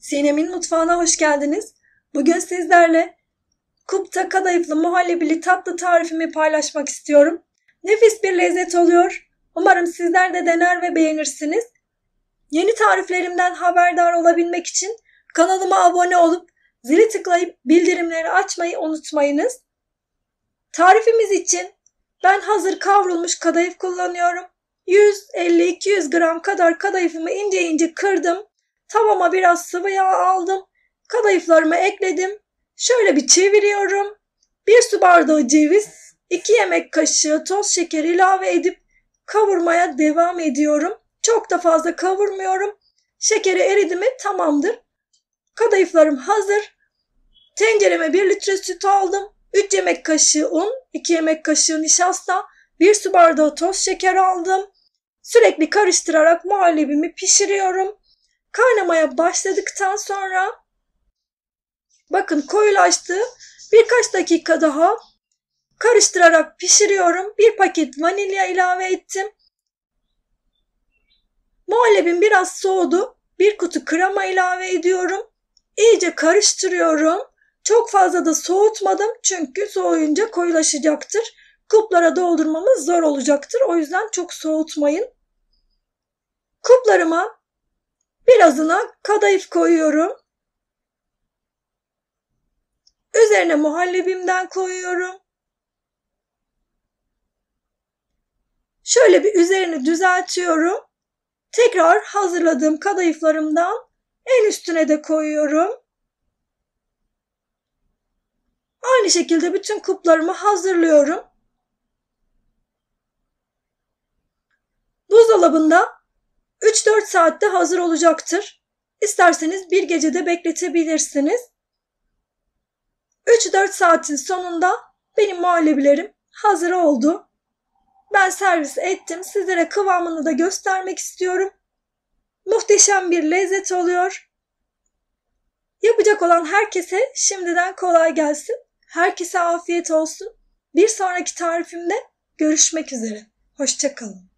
Sinem'in mutfağına hoş geldiniz. Bugün sizlerle kupta kadayıflı muhallebili tatlı tarifimi paylaşmak istiyorum. Nefis bir lezzet oluyor. Umarım sizler de dener ve beğenirsiniz. Yeni tariflerimden haberdar olabilmek için kanalıma abone olup zili tıklayıp bildirimleri açmayı unutmayınız. Tarifimiz için ben hazır kavrulmuş kadayıf kullanıyorum. 150-200 gram kadar kadayıfımı ince ince kırdım. Tavama biraz sıvı yağ aldım. Kadayıflarımı ekledim. Şöyle bir çeviriyorum. 1 su bardağı ceviz, 2 yemek kaşığı toz şeker ilave edip kavurmaya devam ediyorum. Çok da fazla kavurmuyorum. Şekeri eridi mi tamamdır. Kadayıflarım hazır. Tencereme 1 litre süt aldım. 3 yemek kaşığı un, 2 yemek kaşığı nişasta, 1 su bardağı toz şeker aldım. Sürekli karıştırarak muhallebimi pişiriyorum. Kaynamaya başladıktan sonra bakın koyulaştı. Birkaç dakika daha karıştırarak pişiriyorum. 1 paket vanilya ilave ettim. Muhallebim biraz soğudu. 1 kutu krema ilave ediyorum. İyice karıştırıyorum. Çok fazla da soğutmadım çünkü soğuyunca koyulaşacaktır. Kuplara doldurmamız zor olacaktır. O yüzden çok soğutmayın. Kuplarıma birazına kadayıf koyuyorum. Üzerine muhallebimden koyuyorum. Şöyle bir üzerini düzeltiyorum. Tekrar hazırladığım kadayıflarımdan en üstüne de koyuyorum. Aynı şekilde bütün kuplarımı hazırlıyorum. Buzdolabında 3-4 saatte hazır olacaktır. İsterseniz bir gecede bekletebilirsiniz. 3-4 saatin sonunda benim muhallebilerim hazır oldu. Ben servis ettim. Sizlere kıvamını da göstermek istiyorum. Muhteşem bir lezzet oluyor. Yapacak olan herkese şimdiden kolay gelsin. Herkese afiyet olsun. Bir sonraki tarifimde görüşmek üzere. Hoşça kalın.